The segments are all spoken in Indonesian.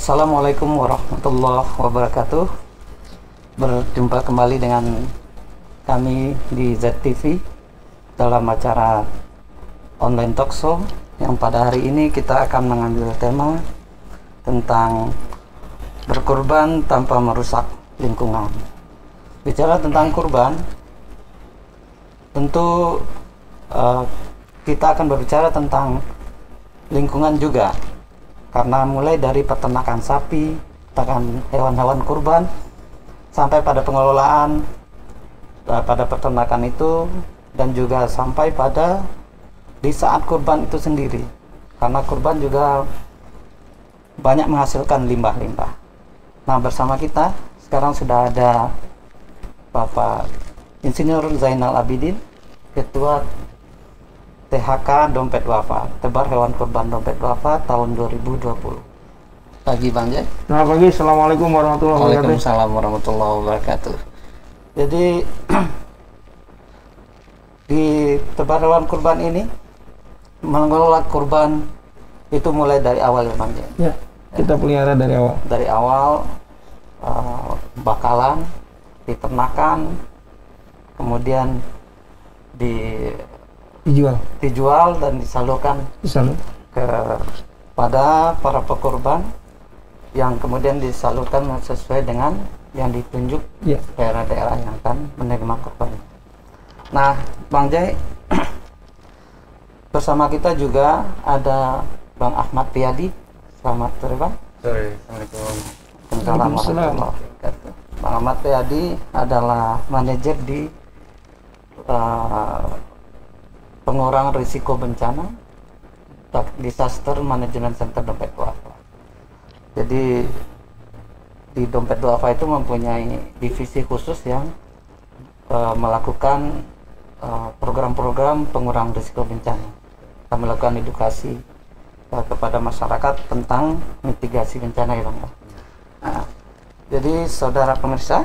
Assalamualaikum warahmatullahi wabarakatuh. Berjumpa kembali dengan kami di ZTV dalam acara online talk show yang pada hari ini kita akan mengambil tema tentang berkorban tanpa merusak lingkungan. Bicara tentang kurban, tentu kita akan berbicara tentang lingkungan juga, karena mulai dari peternakan sapi, peternakan hewan-hewan kurban, sampai pada pengelolaan pada peternakan itu, dan juga sampai pada di saat kurban itu sendiri, karena kurban juga banyak menghasilkan limbah-limbah. Nah, bersama kita sekarang sudah ada Bapak Insinyur Zainal Abidin, Ketua THK Dompet Wafa, Tebar Hewan Kurban Dompet Wafa tahun 2020. Pagi Bang Jai. Selamat pagi, Assalamualaikum warahmatullahi wabarakatuh. Waalaikumsalam warahmatullahi wabarakatuh. Jadi di Tebar Hewan Kurban ini mengelola kurban itu mulai dari awal ya Bang Jai. Ya, kita pelihara dari awal. Dari awal bakalan, diternakan, kemudian dijual dan disalurkan kepada para pekurban, yang kemudian disalurkan sesuai dengan yang ditunjuk daerah-daerah yang akan menerima kurban. Nah, Bang Jai, bersama kita juga ada Bang Ahmad Riyadi. Selamat sore Bang. Sore, Assalamualaikum. Waalaikumsalam. Bang Ahmad Riyadi adalah manajer di pengurangan risiko bencana Disaster Management Center Dompet Wafa. Jadi di Dompet Wafa itu mempunyai divisi khusus yang melakukan program-program pengurangan risiko bencana. Kita melakukan edukasi kepada masyarakat tentang mitigasi bencana ya Bang. Nah, jadi saudara pemirsa,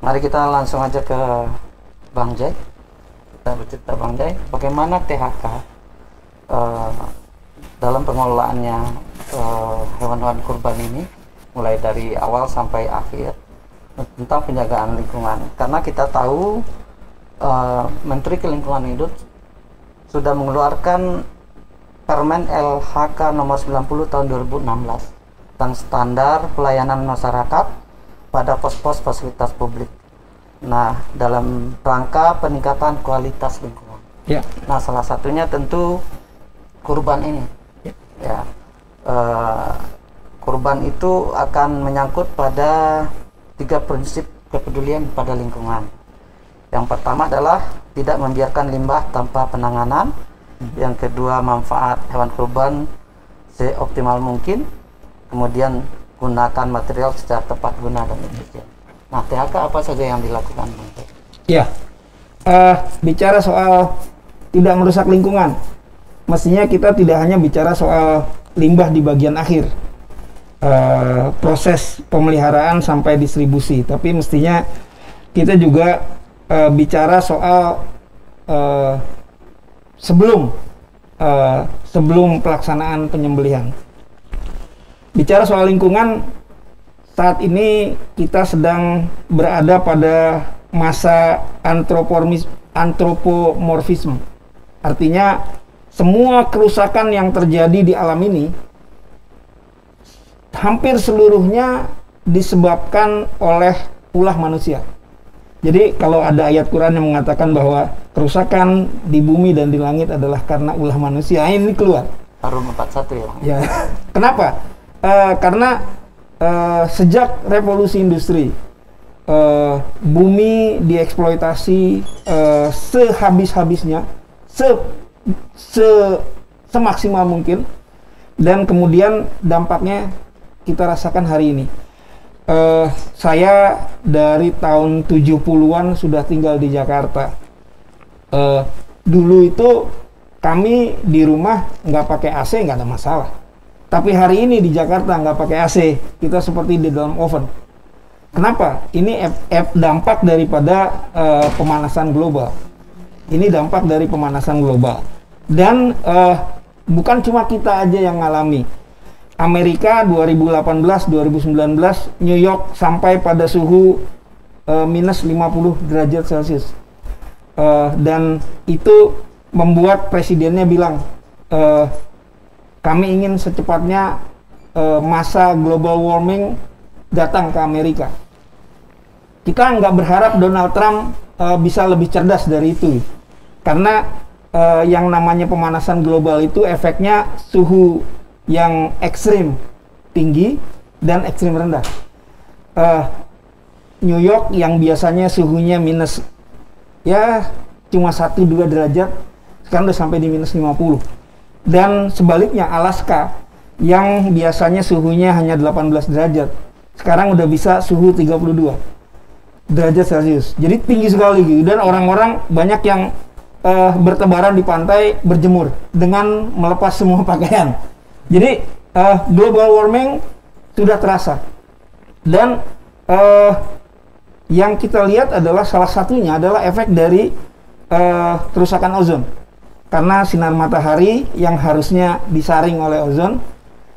mari kita langsung aja ke Bang Jai. Kita bercerita Bang Jai, bagaimana THK dalam pengelolaannya hewan-hewan kurban ini, mulai dari awal sampai akhir, tentang penjagaan lingkungan. Karena kita tahu Menteri Kelingkungan Hidup sudah mengeluarkan Permen LHK nomor 90 tahun 2016 tentang standar pelayanan masyarakat pada pos-pos fasilitas publik. Nah, dalam rangka peningkatan kualitas lingkungan. Ya. Nah, salah satunya tentu kurban ini. Ya. Kurban itu akan menyangkut pada 3 prinsip kepedulian pada lingkungan. Yang pertama adalah tidak membiarkan limbah tanpa penanganan. Yang kedua, manfaat hewan kurban seoptimal mungkin. Kemudian gunakan material secara tepat guna dan efisien. Nah, THK apa saja yang dilakukan? Ya, bicara soal tidak merusak lingkungan, mestinya kita tidak hanya bicara soal limbah di bagian akhir, proses pemeliharaan sampai distribusi, tapi mestinya kita juga bicara soal sebelum pelaksanaan penyembelihan. Bicara soal lingkungan, saat ini kita sedang berada pada masa antropomorfisme. Artinya semua kerusakan yang terjadi di alam ini hampir seluruhnya disebabkan oleh ulah manusia. Jadi kalau ada ayat Quran yang mengatakan bahwa kerusakan di bumi dan di langit adalah karena ulah manusia, ini keluar. Harum 41 ya. Ya. Kenapa? Karena sejak revolusi industri, bumi dieksploitasi sehabis-habisnya, semaksimal mungkin, dan kemudian dampaknya kita rasakan hari ini. Saya dari tahun 70-an sudah tinggal di Jakarta. Dulu itu kami di rumah nggak pakai AC, nggak ada masalah. Tapi hari ini di Jakarta nggak pakai AC, kita seperti di dalam oven. Kenapa? Ini dampak daripada pemanasan global. Ini dampak dari pemanasan global. Dan bukan cuma kita aja yang ngalami. Amerika 2018-2019 New York sampai pada suhu minus 50 derajat Celcius. Dan itu membuat presidennya bilang, kami ingin secepatnya masa global warming datang ke Amerika. Kita nggak berharap Donald Trump bisa lebih cerdas dari itu, karena yang namanya pemanasan global itu efeknya suhu yang ekstrim tinggi dan ekstrim rendah. New York yang biasanya suhunya minus ya cuma 1-2 derajat, sekarang udah sampai di minus 50. Dan sebaliknya Alaska yang biasanya suhunya hanya 18 derajat, sekarang udah bisa suhu 32 derajat Celcius. Jadi tinggi sekali gitu. Dan orang-orang banyak yang bertebaran di pantai berjemur dengan melepas semua pakaian. Jadi global warming sudah terasa. Dan yang kita lihat adalah salah satunya adalah efek dari kerusakan ozon. Karena sinar matahari yang harusnya disaring oleh ozon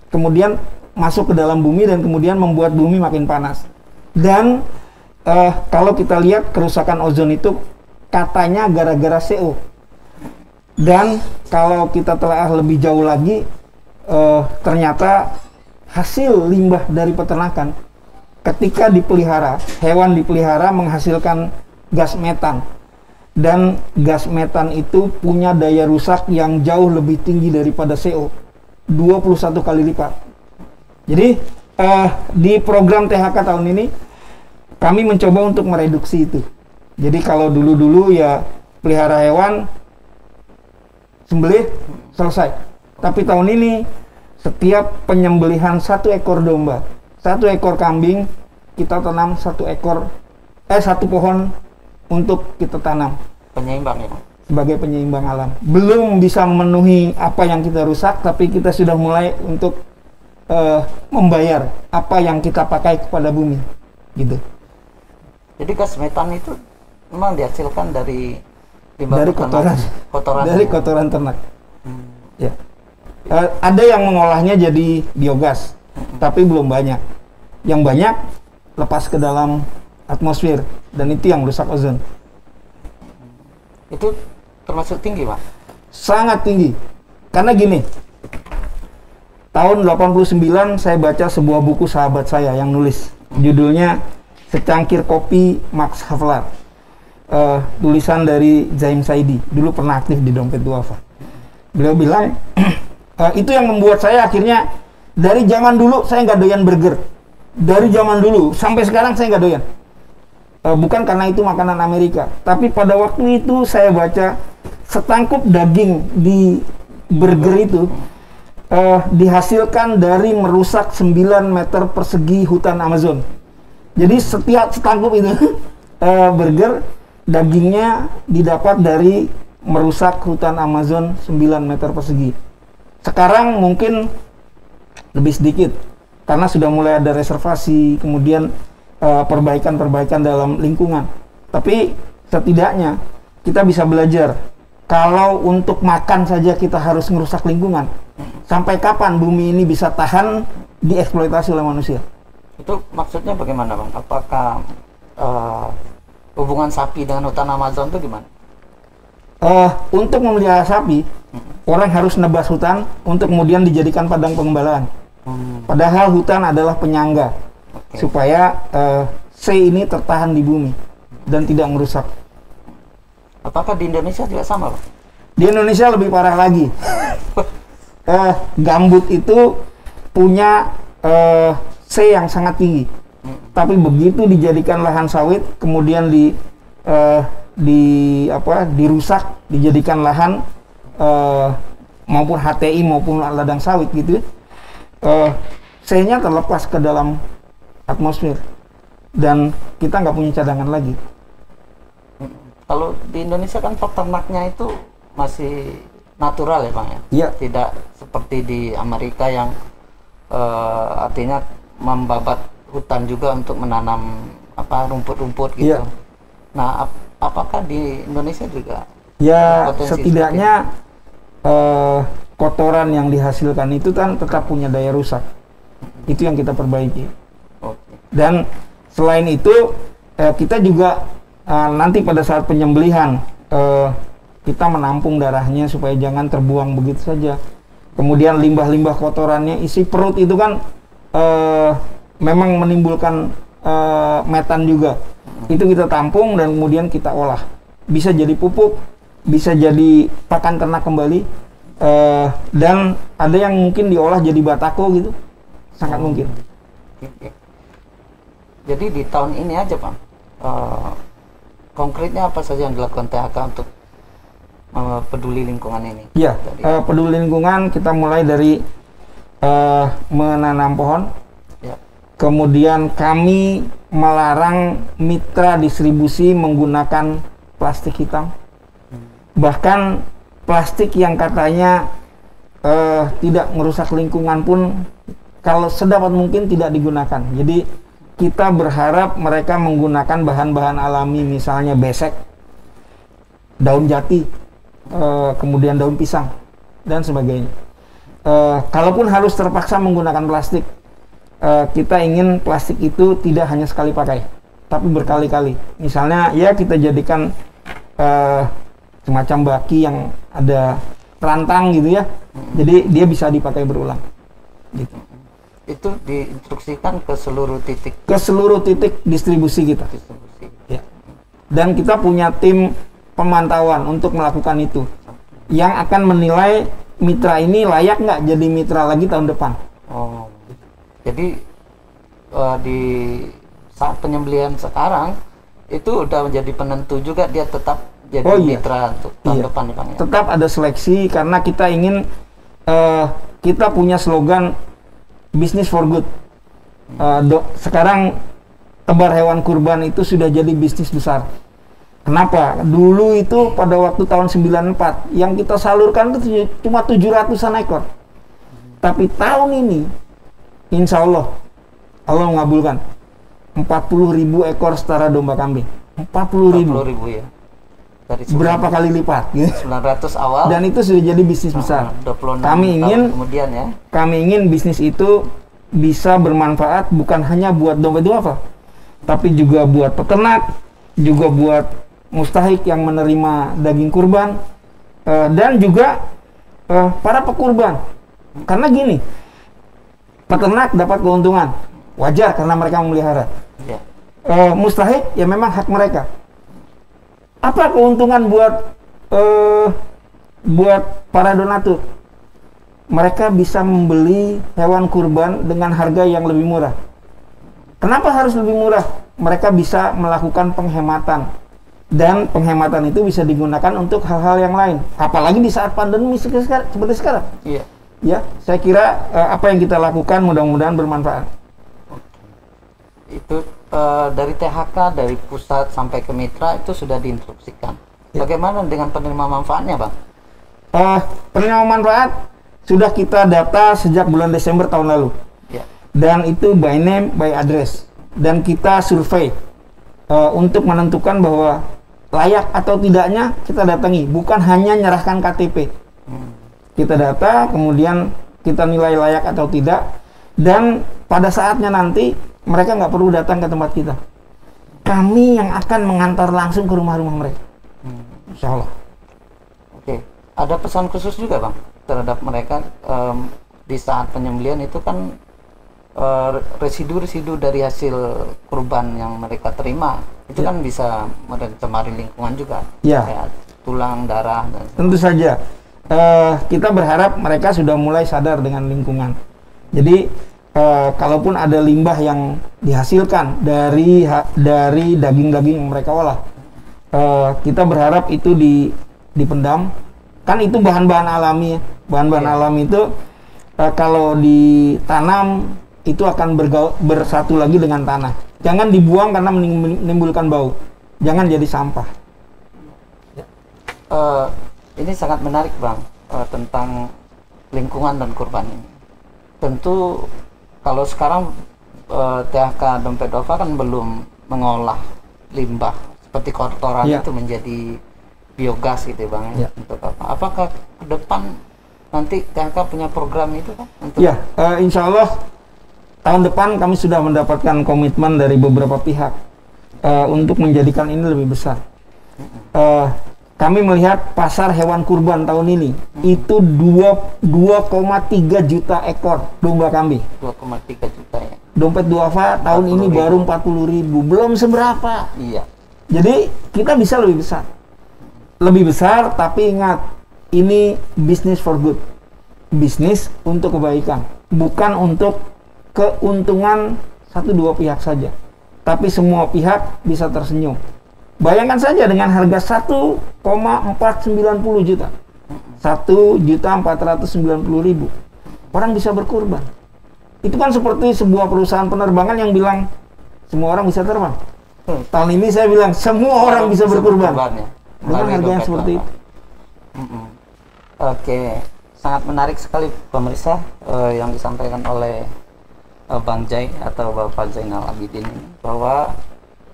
kemudian masuk ke dalam bumi dan kemudian membuat bumi makin panas. Dan kalau kita lihat kerusakan ozon itu katanya gara-gara CO. Dan kalau kita telah lebih jauh lagi, ternyata hasil limbah dari peternakan ketika dipelihara, hewan dipelihara menghasilkan gas metan. Dan gas metan itu punya daya rusak yang jauh lebih tinggi daripada CO, 21 kali lipat. Jadi di program THK tahun ini kami mencoba untuk mereduksi itu. Jadi kalau dulu-dulu ya pelihara hewan, sembelih, selesai. Tapi tahun ini setiap penyembelihan 1 ekor domba, 1 ekor kambing, kita tanam 1 pohon untuk kita tanam. Penyeimbang ya, Pak? Sebagai penyeimbang alam. Belum bisa memenuhi apa yang kita rusak, tapi kita sudah mulai untuk membayar apa yang kita pakai kepada bumi. Gitu. Jadi gas metan itu memang dihasilkan dari limbah dari kotoran dari kotoran ternak. Ya. Ada yang mengolahnya jadi biogas, tapi belum banyak. Yang banyak lepas ke dalam atmosfer dan itu yang rusak ozon. Itu termasuk tinggi, Pak? Sangat tinggi. Karena gini, tahun 89 saya baca sebuah buku sahabat saya yang nulis. Judulnya Secangkir Kopi Max Havelaar. Tulisan dari Zaim Saidi, dulu pernah aktif di Dompet Duafa. Beliau bilang, itu yang membuat saya akhirnya dari zaman dulu saya nggak doyan burger. Dari zaman dulu sampai sekarang saya nggak doyan. Bukan karena itu makanan Amerika, tapi pada waktu itu saya baca setangkup daging di burger itu dihasilkan dari merusak 9 meter persegi hutan Amazon. Jadi setiap setangkup itu burger dagingnya didapat dari merusak hutan Amazon 9 meter persegi. Sekarang mungkin lebih sedikit karena sudah mulai ada reservasi, kemudian perbaikan-perbaikan dalam lingkungan. Tapi setidaknya kita bisa belajar kalau untuk makan saja kita harus merusak lingkungan. Sampai kapan bumi ini bisa tahan dieksploitasi oleh manusia? Itu maksudnya bagaimana, Bang? Apakah hubungan sapi dengan hutan Amazon itu gimana? Untuk memelihara sapi, orang harus nebas hutan untuk kemudian dijadikan padang pengembalaan. Padahal hutan adalah penyangga supaya C ini tertahan di bumi dan tidak merusak. Apakah di Indonesia juga sama, Pak? Di Indonesia lebih parah lagi. Gambut itu punya C yang sangat tinggi. Tapi begitu dijadikan lahan sawit, kemudian dirusak, dijadikan lahan maupun HTI maupun ladang sawit gitu, C-nya terlepas ke dalam atmosfer dan kita nggak punya cadangan lagi. Kalau di Indonesia kan peternaknya itu masih natural ya, Bang ya? Iya. Tidak seperti di Amerika yang artinya membabat hutan juga untuk menanam rumput-rumput gitu. Iya. Nah, apakah di Indonesia juga ya potensi setidaknya kotoran yang dihasilkan itu kan tetap punya daya rusak. Itu yang kita perbaiki. Dan selain itu kita juga nanti pada saat penyembelihan kita menampung darahnya supaya jangan terbuang begitu saja. Kemudian limbah-limbah kotorannya, isi perut itu kan memang menimbulkan metan juga. Itu kita tampung dan kemudian kita olah. Bisa jadi pupuk, bisa jadi pakan ternak kembali, dan ada yang mungkin diolah jadi batako gitu, sangat mungkin. Jadi di tahun ini aja Pak, konkretnya apa saja yang dilakukan THK untuk peduli lingkungan ini? Ya, peduli lingkungan kita mulai dari menanam pohon, kemudian kami melarang mitra distribusi menggunakan plastik hitam. Bahkan plastik yang katanya tidak merusak lingkungan pun kalau sedapat mungkin tidak digunakan. Jadi kita berharap mereka menggunakan bahan-bahan alami, misalnya besek, daun jati, kemudian daun pisang, dan sebagainya. Kalaupun harus terpaksa menggunakan plastik, kita ingin plastik itu tidak hanya sekali pakai, tapi berkali-kali. Misalnya ya kita jadikan semacam baki yang ada rantang gitu ya, jadi dia bisa dipakai berulang gitu. Itu diinstruksikan ke seluruh titik distribusi kita. Ya. Dan kita punya tim pemantauan untuk melakukan itu, yang akan menilai mitra ini layak nggak jadi mitra lagi tahun depan. Jadi di saat penyembelihan sekarang itu udah menjadi penentu juga dia tetap jadi mitra untuk tahun depan ya Bang ya? Tetap ada seleksi karena kita ingin kita punya slogan business for good. Sekarang tebar hewan kurban itu sudah jadi bisnis besar. Kenapa? Dulu itu pada waktu tahun 94 yang kita salurkan itu cuma 700-an ekor. Tapi tahun ini insya Allah mengabulkan 40.000 ekor setara domba kambing. 40.000 ya. Dari berapa kali lipat? 900 awal. Dan itu sudah jadi bisnis besar. 26 kami ingin kemudian ya. Kami ingin bisnis itu bisa bermanfaat bukan hanya buat domba duafa, tapi juga buat peternak, juga buat mustahik yang menerima daging kurban, dan juga para pekurban. Karena gini, peternak dapat keuntungan, wajar karena mereka memelihara. Mustahik ya memang hak mereka. Apa keuntungan buat para donatur? Mereka bisa membeli hewan kurban dengan harga yang lebih murah. Kenapa harus lebih murah? Mereka bisa melakukan penghematan. Dan penghematan itu bisa digunakan untuk hal-hal yang lain. Apalagi di saat pandemi seperti sekarang. Iya. Ya, saya kira apa yang kita lakukan mudah-mudahan bermanfaat. Itu dari THK, dari pusat sampai ke mitra itu sudah diinstruksikan. Bagaimana dengan penerima manfaatnya Bang? Penerima manfaat sudah kita data sejak bulan Desember tahun lalu. Dan itu by name, by address. Dan kita survei untuk menentukan bahwa layak atau tidaknya kita datangi. Bukan hanya nyerahkan KTP. Kita data, kemudian kita nilai layak atau tidak. Dan pada saatnya nanti mereka nggak perlu datang ke tempat kita. Kami yang akan mengantar langsung ke rumah-rumah mereka. Insya Allah. Oke. Ada pesan khusus juga Bang terhadap mereka di saat penyembelihan itu kan residu-residu dari hasil kurban yang mereka terima itu kan bisa mencemari lingkungan juga, kayak tulang, darah dan tentu saja kita berharap mereka sudah mulai sadar dengan lingkungan. Jadi kalaupun ada limbah yang dihasilkan dari daging-daging yang mereka olah, kita berharap itu dipendam. Kan itu bahan-bahan alami ya. Bahan-bahan alami itu kalau ditanam itu akan bersatu lagi dengan tanah. Jangan dibuang karena menimbulkan bau. Jangan jadi sampah. Ini sangat menarik Bang, tentang lingkungan dan kurban ini. Tentu kalau sekarang THK Dompet Duafa kan belum mengolah limbah seperti kotoran itu menjadi biogas gitu Bang ya. Untuk apa? Apakah ke depan nanti THK punya program itu kan? Untuk Ya, insya Allah tahun depan kami sudah mendapatkan komitmen dari beberapa pihak untuk menjadikan ini lebih besar. Kami melihat pasar hewan kurban tahun ini itu 2,3 juta ekor domba kambing. 2,3 juta ya. Dompet duafa tahun ini baru 40.000, belum seberapa. Iya. Jadi kita bisa lebih besar. Lebih besar, tapi ingat, ini bisnis for good. Bisnis untuk kebaikan, bukan untuk keuntungan 1-2 pihak saja. Tapi semua pihak bisa tersenyum. Bayangkan saja dengan harga 1,490 juta. 1.490.000. Orang bisa berkurban. Itu kan seperti sebuah perusahaan penerbangan yang bilang semua orang bisa terbang. Tahun ini saya bilang semua orang bisa berkurban. Ya. Dengan harga yang seperti itu. Oke, sangat menarik sekali pemirsa yang disampaikan oleh Bang Jai atau Bapak Zainal Abidin ini, bahwa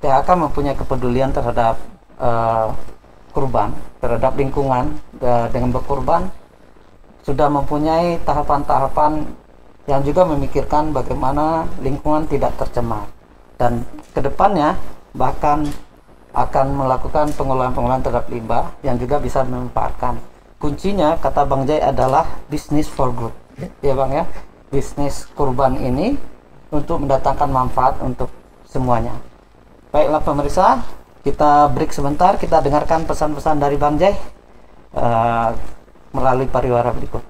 THK mempunyai kepedulian terhadap kurban, terhadap lingkungan. Dengan berkurban sudah mempunyai tahapan-tahapan yang juga memikirkan bagaimana lingkungan tidak tercemar, dan kedepannya bahkan akan melakukan pengolahan-pengolahan terhadap limbah yang juga bisa dimanfaatkan. Kuncinya, kata Bang Jai, adalah business for good, ya Bang ya. Bisnis kurban ini untuk mendatangkan manfaat untuk semuanya. Baiklah pemirsa, kita break sebentar, kita dengarkan pesan-pesan dari Bang Jai melalui pariwara berikut.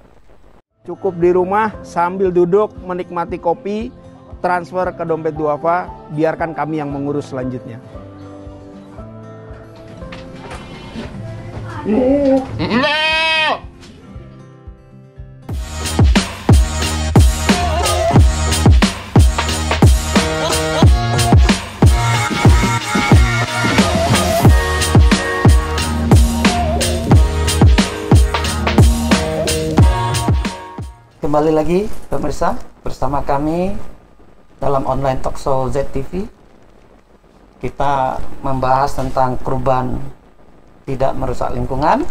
Cukup di rumah sambil duduk menikmati kopi, transfer ke dompet duafa, biarkan kami yang mengurus selanjutnya. Kembali lagi pemirsa bersama kami dalam online talkshow ZTV. Kita membahas tentang kurban tidak merusak lingkungan.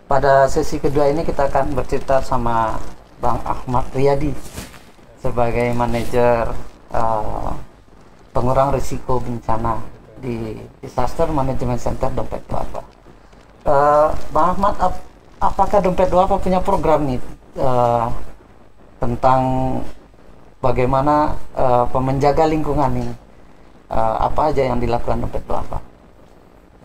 Pada sesi kedua ini kita akan bercerita sama Bang Ahmad Riyadi sebagai manajer pengurang risiko bencana di Disaster Management Center Dompet Duafa. Bang Ahmad, apakah Dompet Duafa punya program nih tentang bagaimana menjaga lingkungan ini? Apa aja yang dilakukan Dompet Duafa?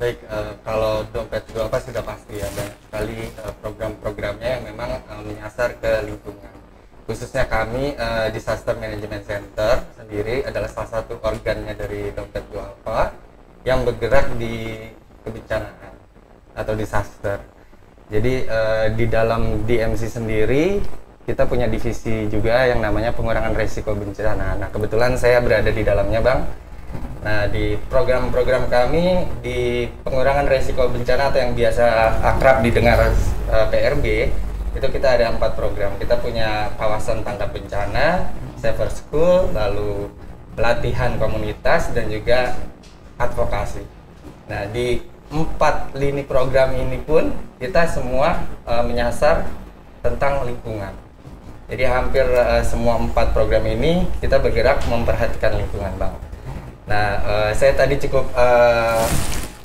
Baik, kalau Dompet Duafa sudah pasti ya, banyak sekali program-programnya yang memang menyasar ke lingkungan. Khususnya kami Disaster Management Center sendiri adalah salah satu organnya dari Dompet Duafa yang bergerak di kebencanaan atau disaster. Jadi di dalam DMC sendiri kita punya divisi juga yang namanya pengurangan resiko bencana. Nah, kebetulan saya berada di dalamnya, Bang. Nah, di program-program kami di pengurangan resiko bencana atau yang biasa akrab didengar PRB, itu kita ada 4 program. Kita punya kawasan tanggap bencana, safer school, lalu pelatihan komunitas, dan juga advokasi. Nah, di 4 lini program ini pun kita semua menyasar tentang lingkungan. Jadi hampir semua 4 program ini kita bergerak memperhatikan lingkungan, Bang. Nah, saya tadi cukup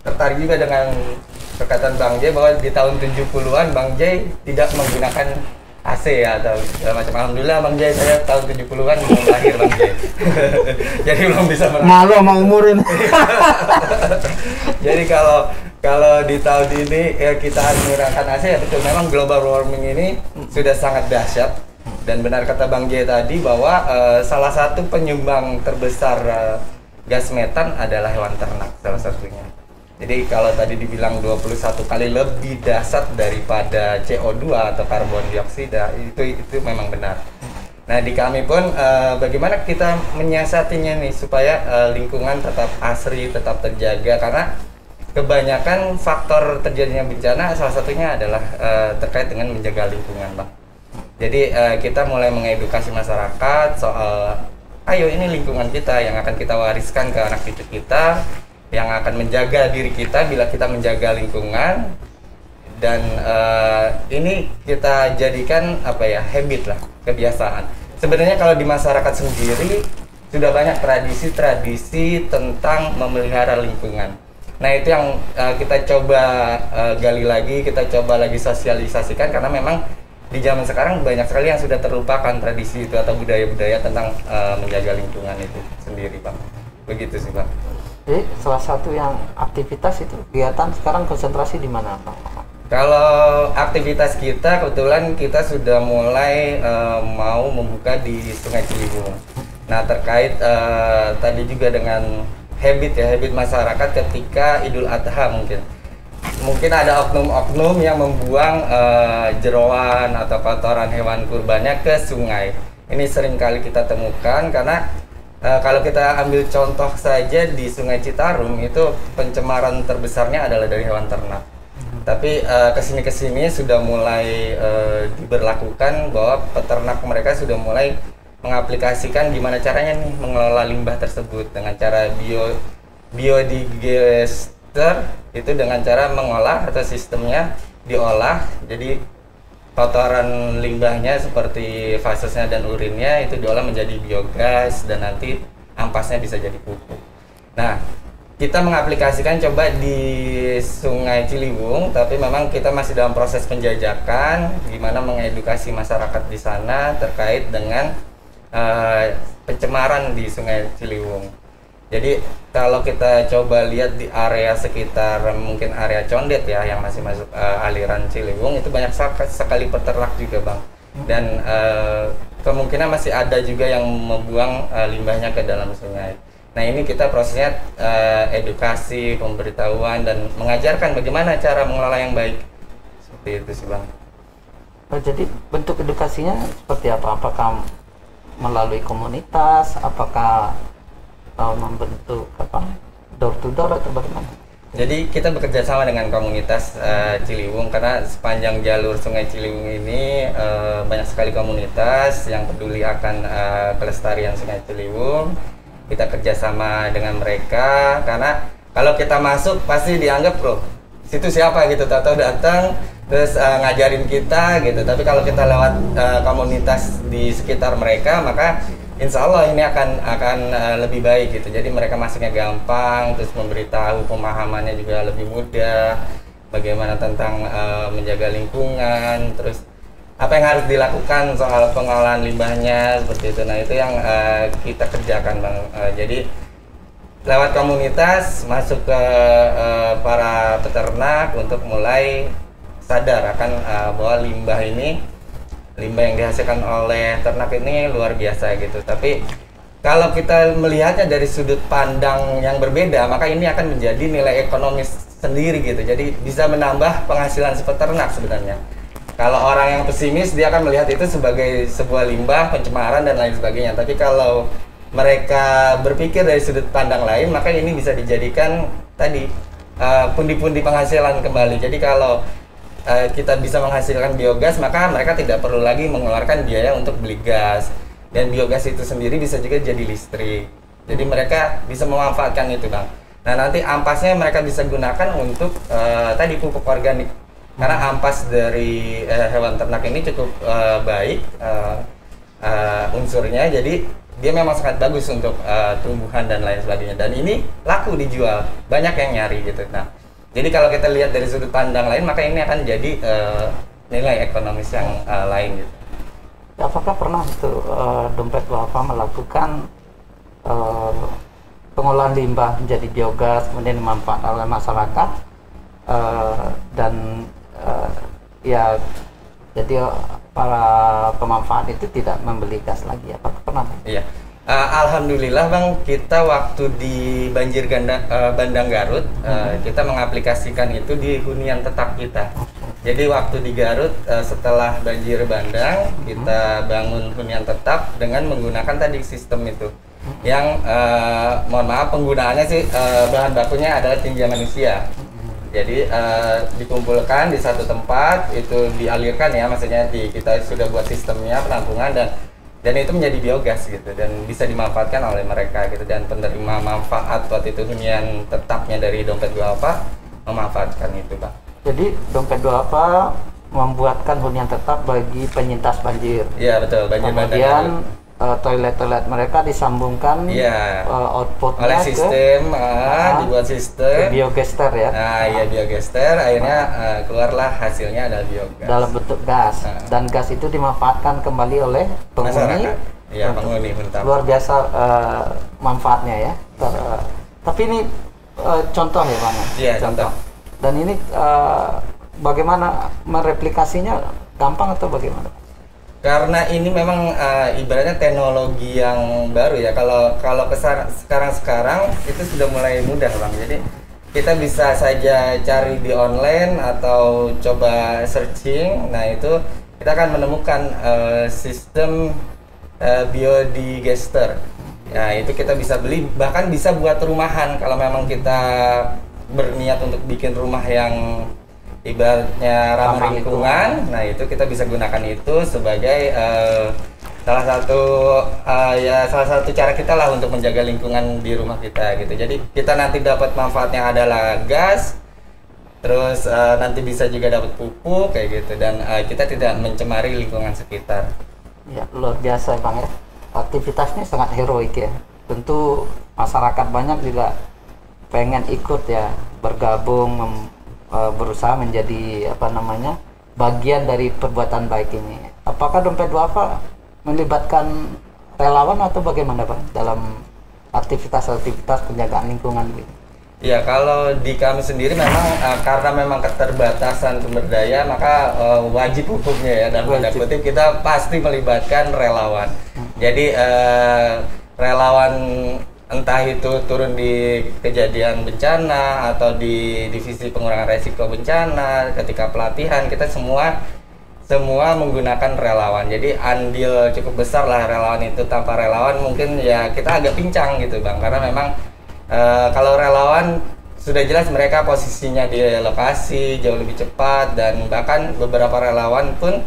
tertarik juga dengan perkataan Bang Jai bahwa di tahun 70-an Bang Jai tidak menggunakan AC ya atau segala macam. Alhamdulillah Bang Jai, saya tahun 70-an belum lahir Bang Jai. Jadi belum bisa malu sama umurin. Jadi kalau di tahun ini ya kita harus menggunakan AC, ya betul, memang global warming ini sudah sangat dahsyat. Dan benar kata Bang Jai tadi bahwa salah satu penyumbang terbesar gas metan adalah hewan ternak salah satunya. Jadi kalau tadi dibilang 21 kali lebih dahsyat daripada CO2 atau karbon dioksida, itu memang benar. Nah, di kami pun bagaimana kita menyiasatinya nih supaya lingkungan tetap asri, tetap terjaga, karena kebanyakan faktor terjadinya bencana salah satunya adalah terkait dengan menjaga lingkungan, Bang. Jadi kita mulai mengedukasi masyarakat soal ayo ini lingkungan kita yang akan kita wariskan ke anak cucu kita, yang akan menjaga diri kita bila kita menjaga lingkungan. dan ini kita jadikan apa ya, habit lah, kebiasaan. Sebenarnya kalau di masyarakat sendiri sudah banyak tradisi-tradisi tentang memelihara lingkungan. Nah itu yang kita coba gali lagi, kita coba lagi sosialisasikan, karena memang di zaman sekarang banyak sekali yang sudah terlupakan tradisi itu atau budaya-budaya tentang menjaga lingkungan itu sendiri, Bang. Begitu sih, Bang. Jadi salah satu yang aktivitas itu kegiatan sekarang konsentrasi di mana, Bang? Kalau aktivitas kita kebetulan kita sudah mulai mau membuka di Sungai Ciliwung. Nah terkait tadi juga dengan habit masyarakat ketika Idul Adha, mungkin ada oknum-oknum yang membuang jeroan atau kotoran hewan kurbannya ke sungai. Ini sering kali kita temukan karena kalau kita ambil contoh saja di Sungai Citarum itu pencemaran terbesarnya adalah dari hewan ternak. Tapi kesini sudah mulai diberlakukan bahwa peternak mereka sudah mulai mengaplikasikan gimana caranya nih mengelola limbah tersebut dengan cara biodigester, itu dengan cara mengolah atau sistemnya diolah, jadi kotoran limbahnya seperti fasesnya dan urinnya itu diolah menjadi biogas dan nanti ampasnya bisa jadi pupuk. Nah, kita mengaplikasikan coba di Sungai Ciliwung, tapi memang kita masih dalam proses penjajakan gimana mengedukasi masyarakat di sana terkait dengan pencemaran di Sungai Ciliwung. Jadi kalau kita coba lihat di area sekitar mungkin area Condet ya yang masih masuk aliran Ciliwung, itu banyak sekali peternak juga, Bang. Dan kemungkinan masih ada juga yang membuang limbahnya ke dalam sungai. Nah ini kita prosesnya edukasi, pemberitahuan, dan mengajarkan bagaimana cara mengelola yang baik. Seperti itu sih, Bang. Oh, jadi bentuk edukasinya seperti apa? Apakah melalui komunitas? Apakah membentuk door to door atau bagaimana? Jadi kita bekerja sama dengan komunitas Ciliwung, karena sepanjang jalur Sungai Ciliwung ini banyak sekali komunitas yang peduli akan kelestarian Sungai Ciliwung. Kita kerjasama dengan mereka, karena kalau kita masuk pasti dianggap loh situ siapa gitu, atau datang terus ngajarin kita gitu. Tapi kalau kita lewat komunitas di sekitar mereka, maka insya Allah ini akan lebih baik gitu. Jadi mereka masuknya gampang, terus memberitahu, pemahamannya juga lebih mudah, bagaimana tentang menjaga lingkungan, terus apa yang harus dilakukan soal pengolahan limbahnya, seperti itu. Nah itu yang kita kerjakan, Bang. Jadi lewat komunitas masuk ke para peternak untuk mulai sadar akan bahwa limbah yang dihasilkan oleh ternak ini luar biasa gitu. Tapi kalau kita melihatnya dari sudut pandang yang berbeda, maka ini akan menjadi nilai ekonomis sendiri gitu. Jadi bisa menambah penghasilan si peternak sebenarnya. Kalau orang yang pesimis, dia akan melihat itu sebagai sebuah limbah, pencemaran, dan lain sebagainya. Tapi kalau mereka berpikir dari sudut pandang lain, maka ini bisa dijadikan tadi pundi-pundi penghasilan kembali. Jadi kalau kita bisa menghasilkan biogas, maka mereka tidak perlu lagi mengeluarkan biaya untuk beli gas. Dan biogas itu sendiri bisa juga jadi listrik. Jadi mereka bisa memanfaatkan itu, Bang. Nah nanti ampasnya mereka bisa gunakan untuk tadi pupuk organik. Karena ampas dari hewan ternak ini cukup baik unsurnya, jadi dia memang sangat bagus untuk tumbuhan dan lain sebagainya. Dan ini laku dijual, banyak yang nyari gitu. Nah, jadi kalau kita lihat dari sudut pandang lain, maka ini akan jadi nilai ekonomis yang lain gitu. Apakah pernah itu Dompet Duafa melakukan pengolahan limbah menjadi biogas kemudian dimanfaatkan oleh masyarakat dan ya jadi para pemanfaat itu tidak membeli gas lagi? Apakah pernah? Iya, alhamdulillah, Bang, kita waktu di Bandang Garut kita mengaplikasikan itu di hunian tetap kita. Jadi waktu di Garut setelah banjir bandang, kita bangun hunian tetap dengan menggunakan tadi sistem itu. Yang mohon maaf penggunaannya sih bahan bakunya adalah tinja manusia. Jadi dikumpulkan di satu tempat, itu dialirkan ya, maksudnya kita sudah buat sistemnya penampungan dan itu menjadi biogas gitu, dan bisa dimanfaatkan oleh mereka gitu. Dan penerima manfaat waktu itu hunian tetapnya dari Dompet Duafa memanfaatkan itu, Pak. Jadi dompet duafa membuatkan hunian tetap bagi penyintas banjir. Iya betul, banjir bandang. Kemudian toilet-toilet mereka disambungkan outputnya oleh sistem, dibuat ke sistem biogester ya. Nah, iya biogester, akhirnya keluarlah hasilnya adalah biogas. Dalam bentuk gas. Dan gas itu dimanfaatkan kembali oleh penghuni. Iya, penghuni huntap. Luar biasa manfaatnya ya. Tapi ini contoh ya Bang. Iya, contoh. Dan ini bagaimana mereplikasinya, gampang atau bagaimana? Karena ini memang ibaratnya teknologi yang baru ya. Kalau sekarang itu sudah mulai mudah Bang. Jadi kita bisa saja cari di online atau coba searching. Nah itu kita akan menemukan sistem biodigester. Ya itu kita bisa beli, bahkan bisa buat rumahan kalau memang kita berniat untuk bikin rumah yang ibaratnya ramah lingkungan. Nah itu kita bisa gunakan itu sebagai salah satu cara kita lah untuk menjaga lingkungan di rumah kita gitu. Jadi kita nanti dapat manfaatnya adalah gas, terus nanti bisa juga dapat pupuk kayak gitu, dan kita tidak mencemari lingkungan sekitar. Ya luar biasa Bang ya, aktivitasnya sangat heroik ya. Tentu masyarakat banyak juga pengen ikut ya, bergabung, berusaha menjadi bagian dari perbuatan baik ini. Apakah dompet duafa melibatkan relawan atau bagaimana Bang dalam aktivitas-aktivitas penjagaan lingkungan gitu? Ya kalau di kami sendiri memang karena memang keterbatasan sumber daya, maka wajib hukumnya ya, dan tanda kutip kita pasti melibatkan relawan. Jadi relawan entah itu turun di kejadian bencana atau di divisi pengurangan resiko bencana, ketika pelatihan kita semua menggunakan relawan. Jadi andil cukup besar lah relawan itu. Tanpa relawan mungkin ya kita agak pincang gitu Bang, karena memang kalau relawan sudah jelas mereka posisinya di lokasi jauh lebih cepat, dan bahkan beberapa relawan pun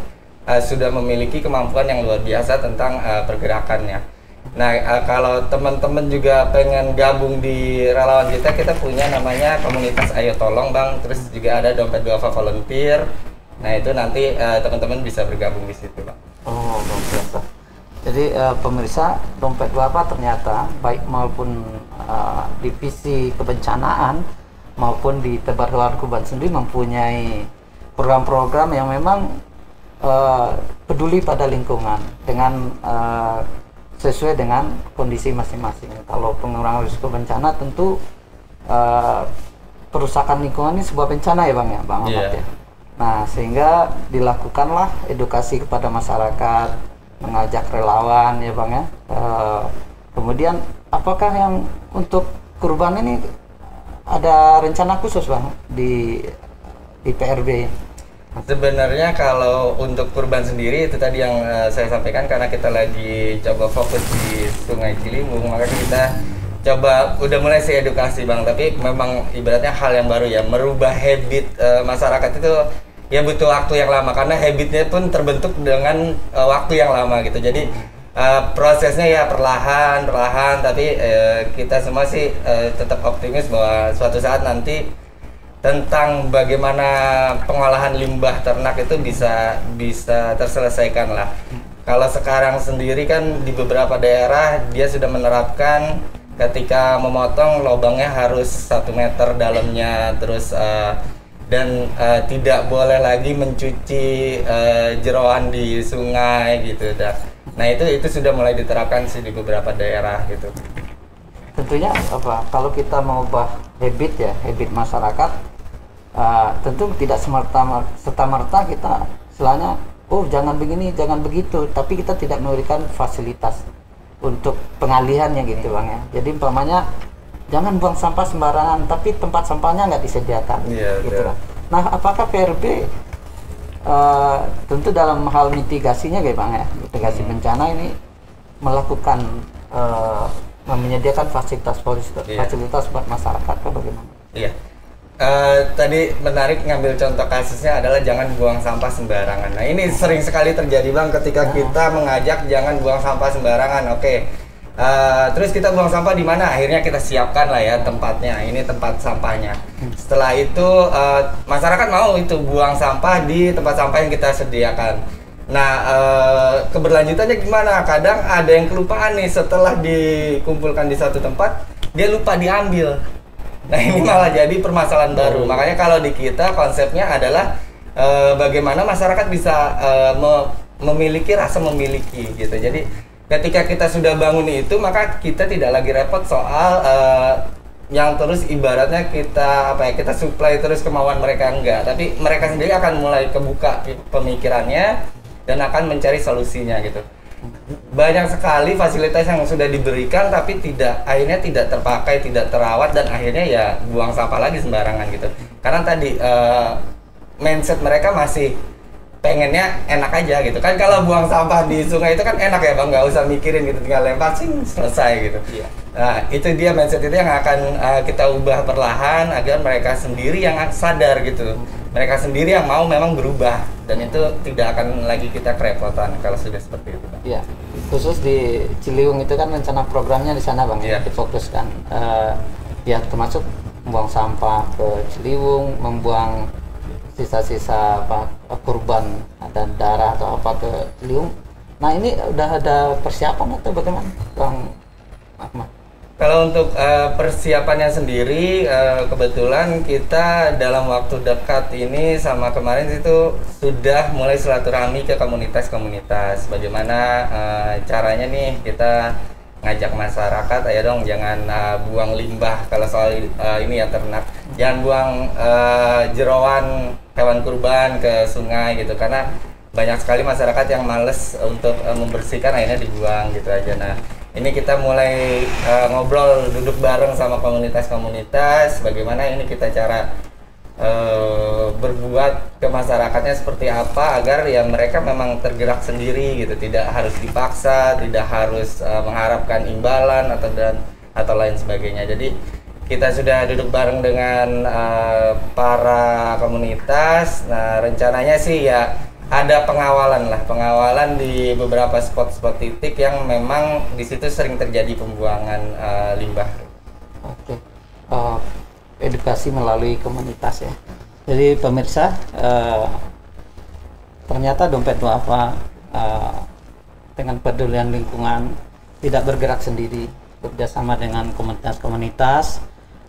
sudah memiliki kemampuan yang luar biasa tentang pergerakannya. Nah kalau teman-teman juga pengen gabung di relawan kita punya namanya komunitas Ayo Tolong Bang, terus juga ada dompet duafa volunteer. Nah itu nanti teman-teman bisa bergabung di situ Bang. Oh luar biasa. Jadi pemirsa, dompet duafa ternyata baik maupun divisi kebencanaan maupun di Tebar Hewan Kurban sendiri mempunyai program-program yang memang peduli pada lingkungan dengan sesuai dengan kondisi masing-masing. Kalau pengurangan risiko bencana tentu perusakan lingkungan ini sebuah bencana ya Bang ya, Bang Ahmad ya. Nah sehingga dilakukanlah edukasi kepada masyarakat, mengajak relawan ya Bang ya. Kemudian apakah yang untuk kurban ini ada rencana khusus Bang di PRB? Sebenarnya kalau untuk kurban sendiri itu tadi yang saya sampaikan, karena kita lagi coba fokus di Sungai Ciliwung, maka kita coba udah mulai sih edukasi Bang. Tapi memang ibaratnya hal yang baru ya, merubah habit masyarakat itu ya butuh waktu yang lama, karena habitnya pun terbentuk dengan waktu yang lama gitu. Jadi prosesnya ya perlahan, tapi kita semua sih tetap optimis bahwa suatu saat nanti tentang bagaimana pengolahan limbah ternak itu bisa terselesaikan lah. Kalau sekarang sendiri kan di beberapa daerah dia sudah menerapkan ketika memotong lubangnya harus 1 meter dalamnya, terus dan tidak boleh lagi mencuci jeroan di sungai gitu dah. Nah itu sudah mulai diterapkan sih di beberapa daerah gitu. Tentunya kalau kita mengubah habit masyarakat, tentu tidak serta-merta kita istilahnya jangan begini, jangan begitu, tapi kita tidak memberikan fasilitas untuk pengalihannya gitu Bang ya. Jadi umpamanya jangan buang sampah sembarangan, tapi tempat sampahnya nggak disediakan gitu kan. Nah apakah PRB tentu dalam hal mitigasinya kayak Bang ya, mitigasi bencana ini melakukan menyediakan fasilitas buat masyarakat atau bagaimana? Iya. Tadi menarik ngambil contoh kasusnya adalah jangan buang sampah sembarangan. Nah ini sering sekali terjadi Bang, ketika kita mengajak jangan buang sampah sembarangan. Oke, Terus kita buang sampah di mana? Akhirnya kita siapkan lah ya tempatnya. Ini tempat sampahnya. Setelah itu masyarakat mau itu buang sampah di tempat sampah yang kita sediakan. Nah, keberlanjutannya gimana? Kadang ada yang kelupaan nih setelah dikumpulkan di satu tempat, dia lupa diambil. Nah, ini malah jadi permasalahan baru. Makanya kalau di kita konsepnya adalah bagaimana masyarakat bisa memiliki rasa memiliki gitu. Jadi ketika kita sudah bangun itu, maka kita tidak lagi repot soal yang terus ibaratnya kita kita supply terus kemauan mereka, enggak, tapi mereka sendiri akan mulai kebuka pemikirannya dan akan mencari solusinya gitu. Banyak sekali fasilitas yang sudah diberikan tapi akhirnya tidak terpakai, tidak terawat, dan akhirnya ya buang sampah lagi sembarangan gitu. Karena tadi mindset mereka masih pengennya enak aja gitu kan. Kalau buang sampah di sungai itu kan enak ya Bang, nggak usah mikirin gitu, tinggal lempar selesai gitu. Nah, itu dia mindset itu yang akan kita ubah perlahan agar mereka sendiri yang sadar gitu, mereka sendiri yang mau memang berubah, dan itu tidak akan lagi kita kerepotan kalau sudah seperti itu Bang. Iya, khusus di Ciliwung itu kan rencana programnya di sana Bang, difokuskan ya termasuk membuang sampah ke Ciliwung, membuang sisa-sisa kurban dan darah atau apa ke Ciliwung. Nah, ini udah ada persiapan atau bagaimana Bang Ahmad? Kalau untuk persiapannya sendiri, kebetulan kita dalam waktu dekat ini sama kemarin itu sudah mulai silaturahmi ke komunitas-komunitas. Bagaimana caranya nih kita ngajak masyarakat, ayo dong jangan buang limbah. Kalau soal ini ya ternak, jangan buang jeroan hewan kurban ke sungai gitu, karena banyak sekali masyarakat yang males untuk membersihkan, akhirnya dibuang gitu aja. Nah, ini kita mulai ngobrol, duduk bareng sama komunitas-komunitas, bagaimana ini kita cara berbuat ke masyarakatnya seperti apa agar ya mereka memang tergerak sendiri gitu, tidak harus dipaksa, tidak harus mengharapkan imbalan atau lain sebagainya. Jadi kita sudah duduk bareng dengan para komunitas. Nah, rencananya sih ya ada pengawalan di beberapa spot-spot titik yang memang di situ sering terjadi pembuangan limbah. Oke. Edukasi melalui komunitas ya. Jadi pemirsa, ternyata Dompet Duafa dengan pedulian lingkungan tidak bergerak sendiri, bekerjasama dengan komunitas-komunitas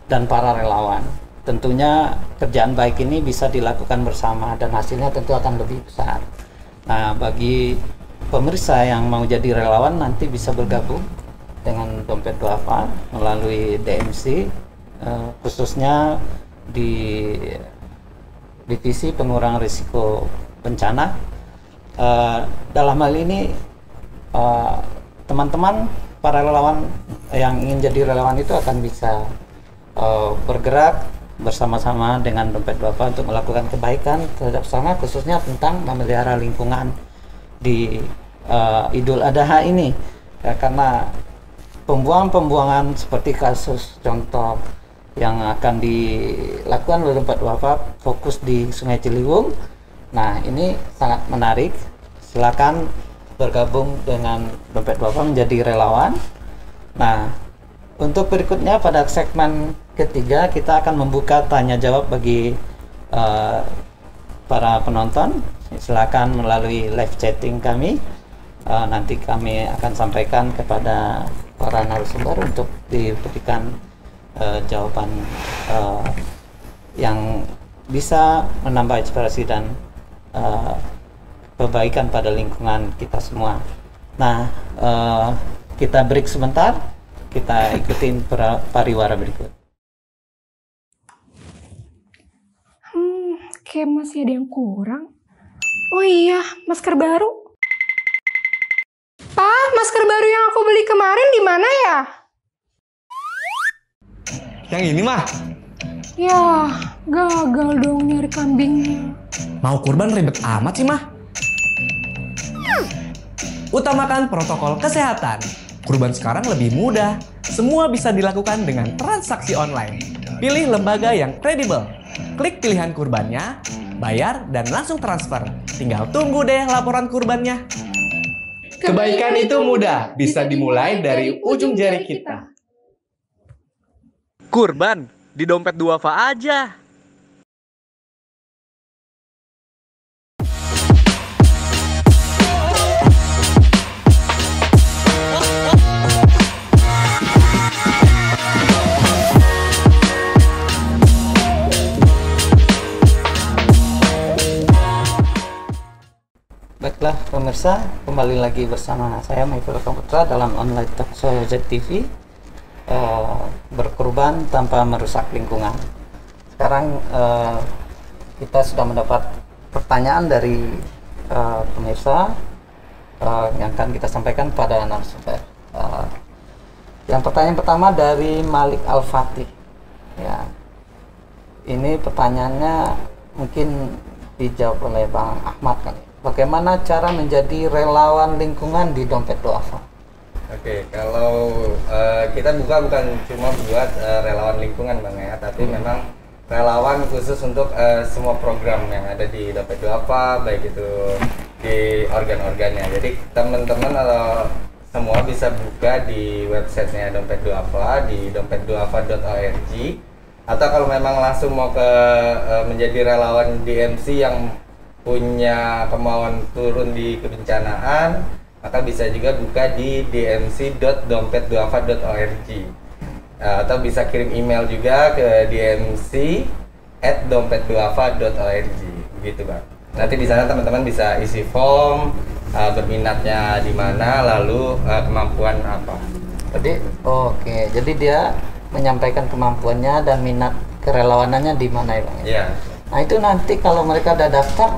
dan para relawan. Tentunya kerjaan baik ini bisa dilakukan bersama dan hasilnya tentu akan lebih besar. Nah, bagi pemirsa yang mau jadi relawan nanti bisa bergabung dengan Dompet Duafa melalui DMC, khususnya di divisi pengurangan risiko bencana. Dalam hal ini teman-teman para relawan yang ingin jadi relawan itu akan bisa bergerak bersama-sama dengan Dompet Duafa untuk melakukan kebaikan terhadap sesama, khususnya tentang memelihara lingkungan di Idul Adha ini ya, karena pembuangan seperti kasus contoh yang akan dilakukan oleh Dompet Duafa fokus di Sungai Ciliwung. Nah, ini sangat menarik. Silakan bergabung dengan Dompet Duafa menjadi relawan. Nah, untuk berikutnya pada segmen ketiga kita akan membuka tanya jawab bagi para penonton. Silakan melalui live chatting kami. Nanti kami akan sampaikan kepada para narasumber untuk diberikan jawaban yang bisa menambah inspirasi dan kebaikan pada lingkungan kita semua. Nah, kita break sebentar, kita ikutin pariwara berikut. Kayak masih ada yang kurang. Oh iya, masker baru. Pak, masker baru yang aku beli kemarin di mana ya? Yang ini mah? Ya, gagal dong nyari kambingnya. Mau kurban ribet amat sih mah. Utamakan protokol kesehatan. Kurban sekarang lebih mudah. Semua bisa dilakukan dengan transaksi online. Pilih lembaga yang kredibel. Klik pilihan kurbannya, bayar dan langsung transfer. Tinggal tunggu deh laporan kurbannya. Kebaikan itu mudah, bisa dimulai dari ujung jari kita. Kurban di dompet duafa aja. Baiklah pemirsa, kembali lagi bersama saya Michael Komputra dalam online talk show ZTV, berkurban tanpa merusak lingkungan. Sekarang kita sudah mendapat pertanyaan dari pemirsa yang akan kita sampaikan pada narasumber. Yang pertanyaan pertama dari Malik Al-Fatih. Ya, ini pertanyaannya mungkin dijawab oleh Bang Ahmad kali. Bagaimana cara menjadi relawan lingkungan di dompet duafa? Oke, kalau kita bukan cuma buat relawan lingkungan Bang ya, tapi memang relawan khusus untuk semua program yang ada di dompet duafa, baik itu di organ-organnya. Jadi teman-teman atau semua bisa buka di websitenya dompet duafa di dompetduafa.org, atau kalau memang langsung mau ke menjadi relawan DMC yang punya kemauan turun di kebencanaan, maka bisa juga buka di dmc.dompetduafa.org, atau bisa kirim email juga ke dmc@dompetduafa.org, begitu Bang. Nanti di sana teman-teman bisa isi form, berminatnya di mana, lalu kemampuan apa. Jadi jadi dia menyampaikan kemampuannya dan minat kerelawanannya di mana ya Bang? Iya. Nah itu nanti kalau mereka udah daftar,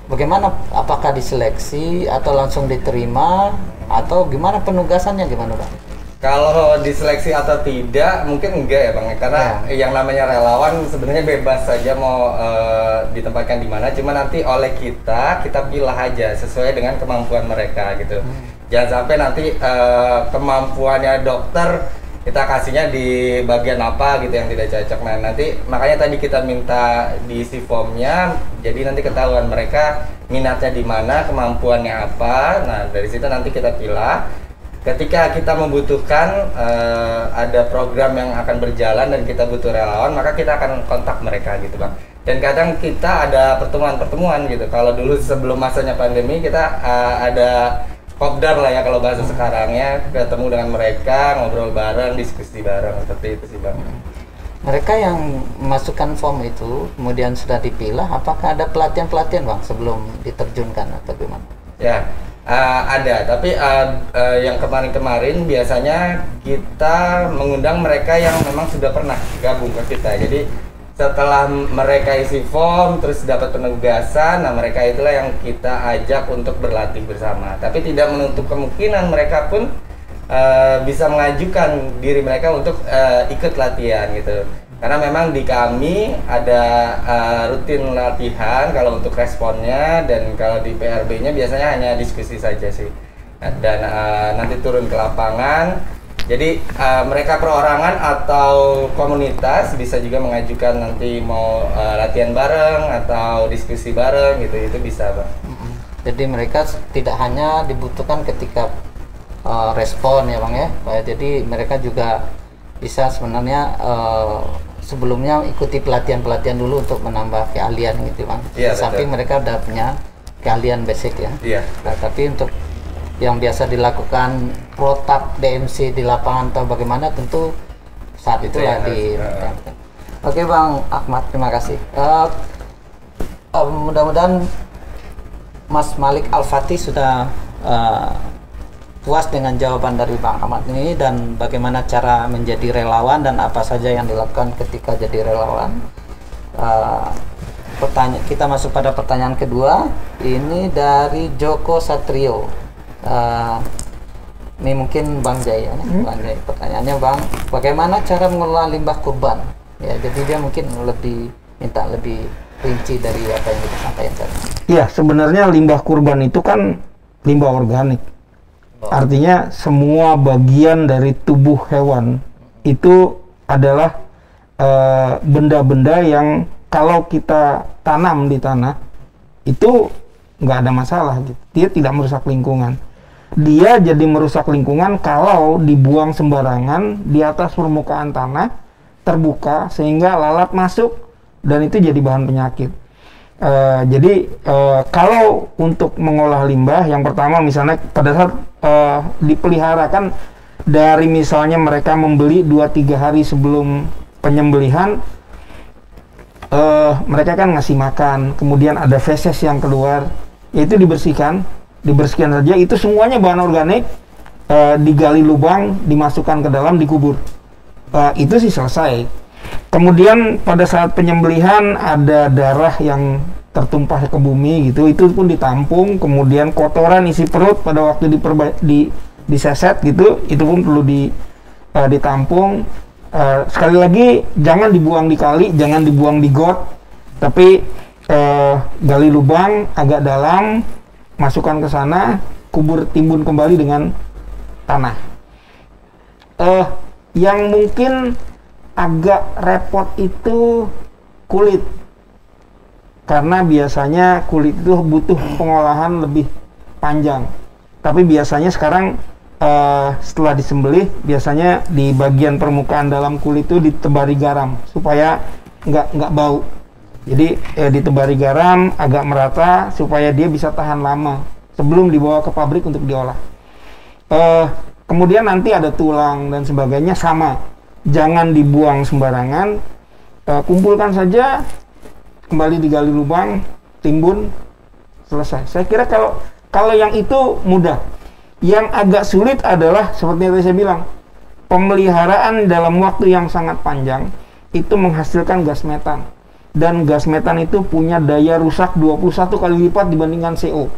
bagaimana? Apakah diseleksi atau langsung diterima, atau gimana penugasannya gimana Bang? Kalau diseleksi atau tidak mungkin enggak ya Bang, karena yang namanya relawan sebenarnya bebas saja mau ditempatkan di mana, cuma nanti oleh kita pilih aja sesuai dengan kemampuan mereka gitu. Jangan sampai nanti kemampuannya dokter kita kasihnya di bagian apa gitu yang tidak cocok. Nah nanti makanya tadi kita minta diisi formnya, jadi nanti ketahuan mereka minatnya di mana, kemampuannya apa. Nah dari situ nanti kita pilih. Ketika kita membutuhkan ada program yang akan berjalan dan kita butuh relawan, maka kita akan kontak mereka gitu Bang. Dan kadang kita ada pertemuan-pertemuan gitu. Kalau dulu sebelum masanya pandemi kita ada kopdar lah ya kalau bahasa sekarangnya, ketemu dengan mereka, ngobrol bareng, diskusi bareng, seperti itu sih Bang. Mereka yang masukkan form itu kemudian sudah dipilah, apakah ada pelatihan-pelatihan Bang sebelum diterjunkan atau gimana? Ya, ada, tapi yang kemarin-kemarin biasanya kita mengundang mereka yang memang sudah pernah gabung ke kita. Jadi setelah mereka isi form terus dapat penugasan, nah mereka itulah yang kita ajak untuk berlatih bersama. Tapi tidak menutup kemungkinan mereka pun bisa mengajukan diri mereka untuk ikut latihan gitu. Karena memang di kami ada rutin latihan kalau untuk responnya, dan kalau di PRB-nya biasanya hanya diskusi saja sih. Dan nanti turun ke lapangan. Jadi mereka perorangan atau komunitas bisa juga mengajukan nanti mau latihan bareng atau diskusi bareng gitu, itu bisa Bang. Jadi mereka tidak hanya dibutuhkan ketika respon ya Bang ya. Jadi mereka juga bisa sebenarnya sebelumnya ikuti pelatihan-pelatihan dulu untuk menambah keahlian gitu Bang. Iya, Di samping mereka udah punya keahlian basic ya. Iya. Nah, tapi untuk yang biasa dilakukan protap DMC di lapangan atau bagaimana, tentu saat itulah di. Oke Bang Ahmad, terima kasih. Mudah-mudahan Mas Malik Al-Fatih sudah puas dengan jawaban dari Bang Ahmad ini, dan bagaimana cara menjadi relawan dan apa saja yang dilakukan ketika jadi relawan. Kita masuk pada pertanyaan kedua. Ini dari Joko Satrio. Ini mungkin Bang Jai ya. Bang Jai, pertanyaannya Bang, bagaimana cara mengelola limbah kurban? Ya, jadi dia mungkin minta lebih rinci dari apa yang kita sampaikan tadi. Iya, sebenarnya limbah kurban itu kan limbah organik. Artinya semua bagian dari tubuh hewan itu adalah benda-benda yang kalau kita tanam di tanah itu nggak ada masalah gitu. Dia tidak merusak lingkungan. Dia jadi merusak lingkungan kalau dibuang sembarangan di atas permukaan tanah terbuka sehingga lalat masuk dan itu jadi bahan penyakit. Jadi kalau untuk mengolah limbah, yang pertama misalnya pada saat dipelihara kan, dari misalnya mereka membeli 2-3 hari sebelum penyembelihan, mereka kan ngasih makan, kemudian ada feses yang keluar, itu dibersihkan saja, itu semuanya bahan organik, digali lubang, dimasukkan ke dalam, dikubur. Itu sih selesai. Kemudian pada saat penyembelihan ada darah yang tertumpah ke bumi gitu, itu pun ditampung. Kemudian kotoran isi perut pada waktu diseset gitu, itu pun perlu ditampung. Sekali lagi, jangan dibuang di kali, jangan dibuang di got, tapi gali lubang agak dalam, masukkan ke sana, timbun kembali dengan tanah. Yang mungkin agak repot itu kulit, karena biasanya kulit itu butuh pengolahan lebih panjang. Tapi biasanya sekarang setelah disembelih, biasanya di bagian permukaan dalam kulit itu ditebari garam supaya nggak bau. Jadi ditebari garam agak merata supaya dia bisa tahan lama sebelum dibawa ke pabrik untuk diolah. Kemudian nanti ada tulang dan sebagainya, sama. Jangan dibuang sembarangan, kumpulkan saja, kembali digali lubang, timbun, selesai. Saya kira kalau yang itu mudah. Yang agak sulit adalah seperti yang tadi saya bilang, pemeliharaan dalam waktu yang sangat panjang itu menghasilkan gas metan. Dan gas metan itu punya daya rusak 21 kali lipat dibandingkan CO.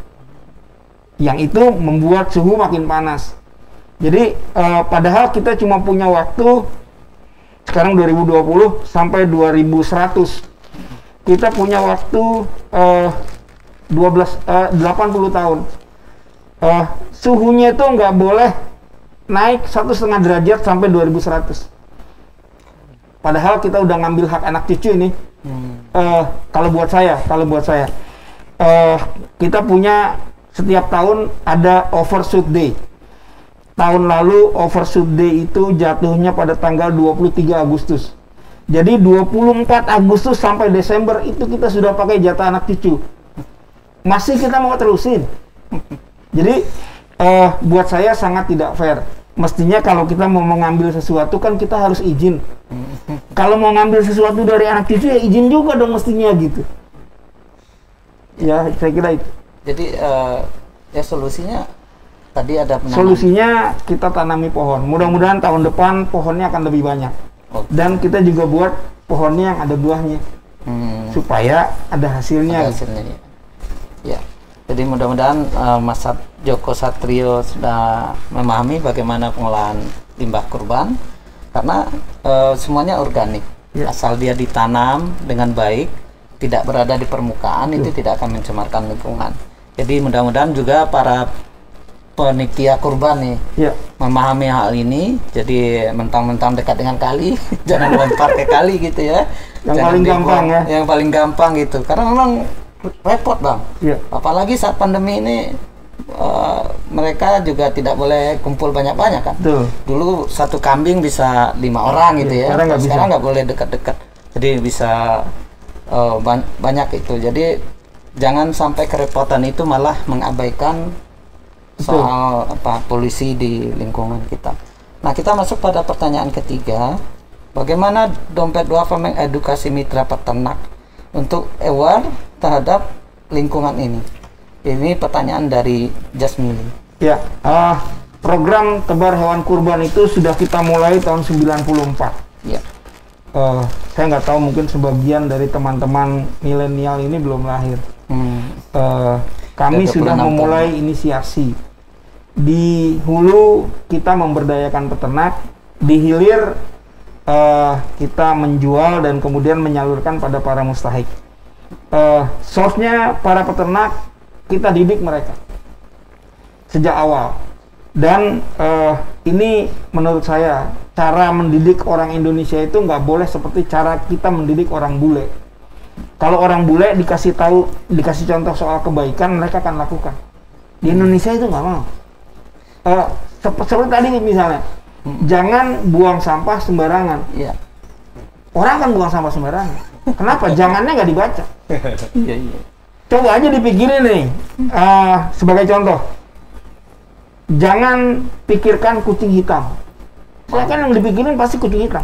Yang itu membuat suhu makin panas. Jadi padahal kita cuma punya waktu sekarang 2020 sampai 2100. Kita punya waktu 80 tahun. Suhunya itu nggak boleh naik 1,5 derajat sampai 2100. Padahal kita udah ngambil hak anak cucu ini. Kalau buat saya, kita punya setiap tahun ada overshoot day. Tahun lalu overshoot day itu jatuhnya pada tanggal 23 Agustus. Jadi 24 Agustus sampai Desember itu kita sudah pakai jatah anak cucu. Masih kita mau terusin. Jadi buat saya sangat tidak fair. Mestinya kalau kita mau mengambil sesuatu kan kita harus izin. Kalau mau ngambil sesuatu dari anak cucu ya izin juga dong mestinya gitu. Ya saya kira itu. Jadi ya solusinya tadi ada penanam. Solusinya kita tanami pohon. Mudah-mudahan tahun depan pohonnya akan lebih banyak. Dan kita juga buat pohonnya yang ada buahnya. Supaya ada hasilnya. Ada hasilnya ya. Jadi mudah-mudahan Mas Joko Satrio sudah memahami bagaimana pengolahan limbah kurban, karena semuanya organik. Asal dia ditanam dengan baik, tidak berada di permukaan, itu tidak akan mencemarkan lingkungan. Jadi mudah-mudahan juga para penitia kurban nih memahami hal ini. Jadi mentang-mentang dekat dengan kali, jangan lempar ke kali gitu ya. Yang paling gampang ya. Yang paling gampang gitu, karena memang repot bang. Apalagi saat pandemi ini mereka juga tidak boleh kumpul banyak-banyak kan. Dulu satu kambing bisa 5 orang gitu ya. Sekarang nggak boleh dekat-dekat. Jadi bisa banyak itu. Jadi jangan sampai kerepotan itu malah mengabaikan soal polusi di lingkungan kita. Nah, kita masuk pada pertanyaan ketiga. Bagaimana Dompet Duafa mengedukasi mitra peternak untuk aware terhadap lingkungan ini? Ini pertanyaan dari Jasmine. Ya, program tebar hewan kurban itu sudah kita mulai tahun 94. Ya. Saya nggak tahu, mungkin sebagian dari teman-teman milenial ini belum lahir. Kami sudah memulai inisiasi. Di hulu kita memberdayakan peternak, di hilir kita menjual dan kemudian menyalurkan pada para mustahik. Source-nya para peternak, kita didik mereka sejak awal. Dan ini menurut saya, cara mendidik orang Indonesia itu nggak boleh seperti cara kita mendidik orang bule. Kalau orang bule dikasih contoh soal kebaikan, mereka akan lakukan. Di Indonesia itu nggak mau. Seperti tadi misalnya, jangan buang sampah sembarangan. Iya. Orang kan buang sampah sembarangan. Kenapa? Jangannya nggak dibaca. Iya, iya. Coba aja dipikirin nih, sebagai contoh. Jangan pikirkan kucing hitam. Soalnya kan yang dipikirin pasti kucing hitam.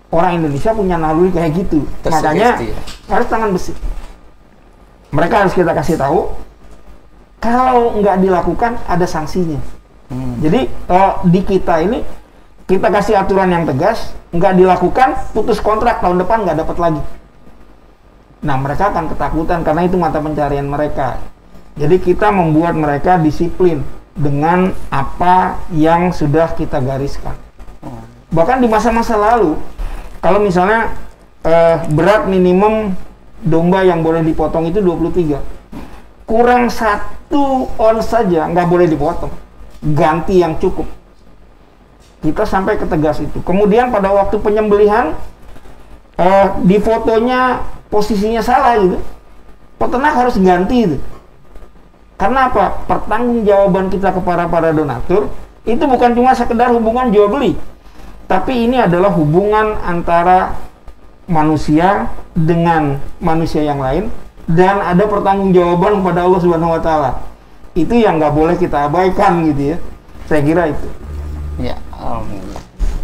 Orang Indonesia punya naluri kayak gitu. Makanya harus tangan besi. Mereka harus kita kasih tahu. Kalau nggak dilakukan, ada sanksinya. Jadi di kita ini, kita kasih aturan yang tegas, nggak dilakukan, putus kontrak tahun depan nggak dapat lagi. Nah, mereka akan ketakutan karena itu mata pencarian mereka. Jadi kita membuat mereka disiplin dengan apa yang sudah kita gariskan. Bahkan di masa-masa lalu, kalau misalnya berat minimum domba yang boleh dipotong itu 23. Kurang 1 ons saja nggak boleh dipotong. Ganti yang cukup. Kita sampai ke tegas itu. Kemudian pada waktu penyembelihan, di fotonya posisinya salah gitu. Peternak harus ganti itu. Karena apa? Pertanggungjawaban kita kepada para donatur itu bukan cuma sekedar hubungan jual beli, tapi ini adalah hubungan antara manusia dengan manusia yang lain, dan ada pertanggungjawaban kepada Allah Subhanahu Wa Taala. Itu yang nggak boleh kita abaikan gitu ya. Saya kira itu. Ya,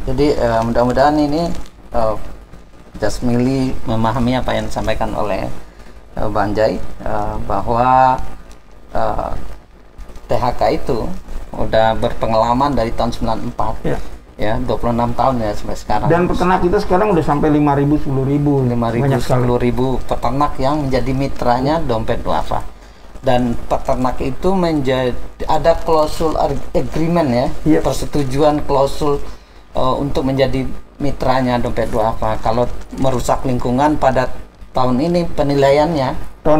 jadi mudah-mudahan ini Jasmili memahami apa yang disampaikan oleh Bang Jai, bahwa THK itu udah berpengalaman dari tahun 94. Ya. Ya, 26 tahun ya sampai sekarang. Dan peternak kita sekarang udah sampai 5.000, 10.000. 5.000, 10.000 peternak yang menjadi mitranya Dompet Duafa. Dan peternak itu ada klausul agreement ya, Yep. persetujuan klausul untuk menjadi mitranya Dompet Duafa. Kalau merusak lingkungan pada tahun ini penilaiannya,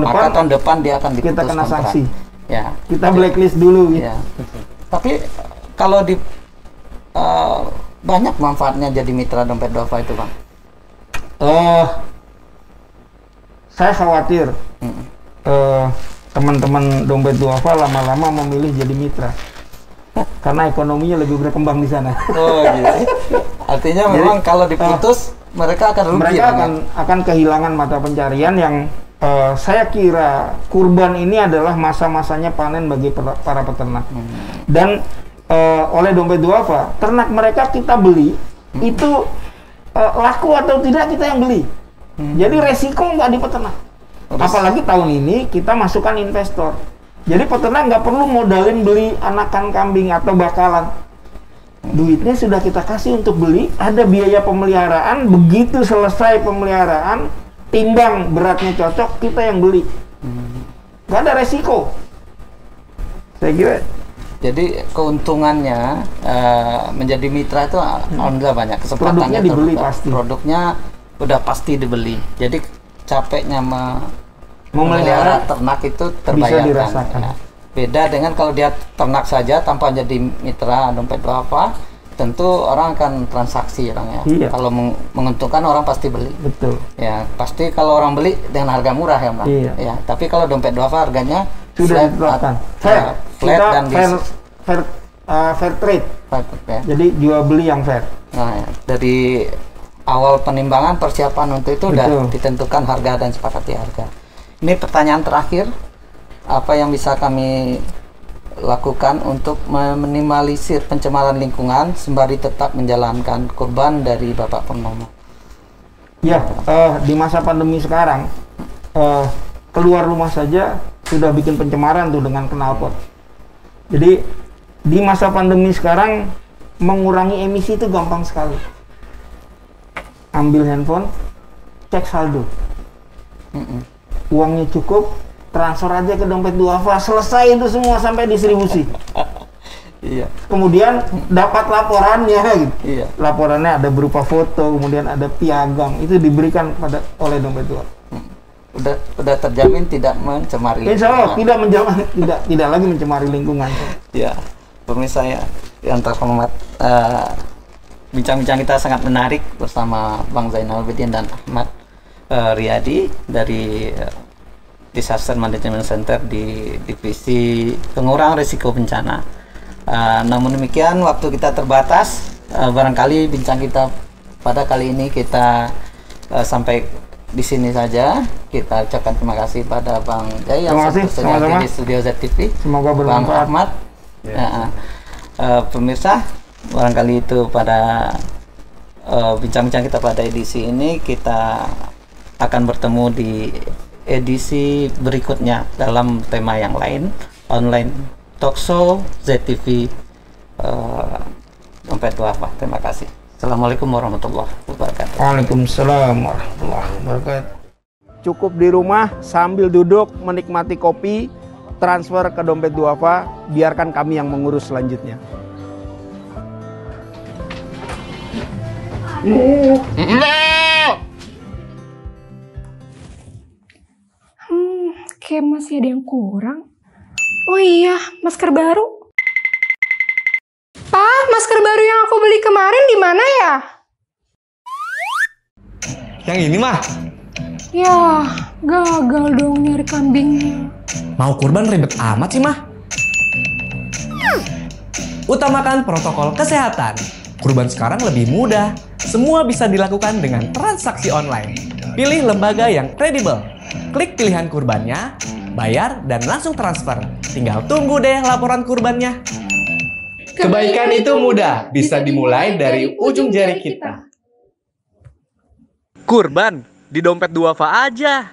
maka tahun depan dia akan diputus kita kena kontrak. sanksi. Ya. Kita blacklist dulu gitu. Ya. Tapi kalau di banyak manfaatnya jadi mitra Dompet Duafa itu, Bang. Saya khawatir teman-teman Dompet Duafa lama-lama memilih jadi mitra karena ekonominya lebih berkembang di sana. Oh gitu. Artinya memang kalau diputus mereka akan rugi. Mereka akan kehilangan mata pencarian yang saya kira kurban ini adalah masa-masanya panen bagi para peternak. Dan oleh Dompet Duafa, ternak mereka kita beli itu laku atau tidak kita yang beli. Jadi resiko nggak di peternak. Apalagi tahun ini kita masukkan investor. Jadi peternak nggak perlu modalin beli anakan kambing atau bakalan. Duitnya sudah kita kasih untuk beli, ada biaya pemeliharaan, begitu selesai pemeliharaan, timbang beratnya cocok, kita yang beli. Nggak ada resiko. Saya kira. Jadi keuntungannya menjadi mitra itu alhamdulillah banyak, kesempatannya Produknya dibeli pasti. Produknya udah pasti dibeli. Jadi capeknya Memelihara ternak itu bisa terbayarkan. dirasakan. Ya. Beda dengan kalau dia ternak saja tanpa jadi mitra Dompet Duafa, tentu orang akan transaksi orangnya. Iya. Kalau menguntungkan orang pasti beli. Betul. Ya, pasti kalau orang beli dengan harga murah ya, Bang. Iya. Ya, tapi kalau Dompet Duafa harganya Sudah ditetapkan. flat Kita dan fair trade. ya. Jadi jual beli yang fair. Nah, ya, dari awal penimbangan persiapan untuk itu udah Betul. ditentukan harga dan sepakati harga. Ini pertanyaan terakhir, apa yang bisa kami lakukan untuk meminimalisir pencemaran lingkungan sembari tetap menjalankan kurban dari Bapak Purnomo? Ya, di masa pandemi sekarang, keluar rumah saja sudah bikin pencemaran tuh dengan knalpot. Jadi di masa pandemi sekarang mengurangi emisi itu gampang sekali. Ambil handphone, cek saldo. Uangnya cukup, transfer aja ke Dompet Duafa, selesai itu semua sampai distribusi. Iya. Kemudian dapat laporannya gitu. Iya. Laporannya ada berupa foto, kemudian ada piagam, itu diberikan oleh Dompet Duafa. Udah terjamin tidak mencemari Insya Allah tidak lagi mencemari lingkungan. Ya, pemirsa yang terhormat, bincang-bincang kita sangat menarik bersama Bang Zainal Abidin dan Ahmad. Riyadi dari Disaster Management Center di Divisi Pengurangan Risiko Bencana. Namun demikian waktu kita terbatas, barangkali bincang kita pada kali ini kita sampai di sini saja. Kita ucapkan terima kasih pada Bang Jai yang bersedia hadir di studio ZTV. Semoga Bang bermanfaat. Ahmad. Pemirsa, barangkali itu pada bincang-bincang kita pada edisi ini. Kita akan bertemu di edisi berikutnya dalam tema yang lain, online talkshow ZTV Dompet Duafa. Terima kasih. Assalamualaikum warahmatullahi wabarakatuh. Waalaikumsalam warahmatullahi wabarakatuh. Cukup di rumah sambil duduk menikmati kopi, transfer ke Dompet Duafa, biarkan kami yang mengurus selanjutnya. Kayak masih ada yang kurang. Oh iya, masker baru. Pak, masker baru yang aku beli kemarin di mana ya? Yang ini mah, Ya, gagal dong nyari kambingnya. mau kurban ribet amat sih mah. Utamakan protokol kesehatan. Kurban sekarang lebih mudah. Semua bisa dilakukan dengan transaksi online. Pilih lembaga yang kredibel. Klik pilihan kurbannya, bayar, dan langsung transfer. Tinggal tunggu deh laporan kurbannya. Kebaikan itu mudah, bisa dimulai dari ujung jari kita. Kurban di Dompet Duafa aja.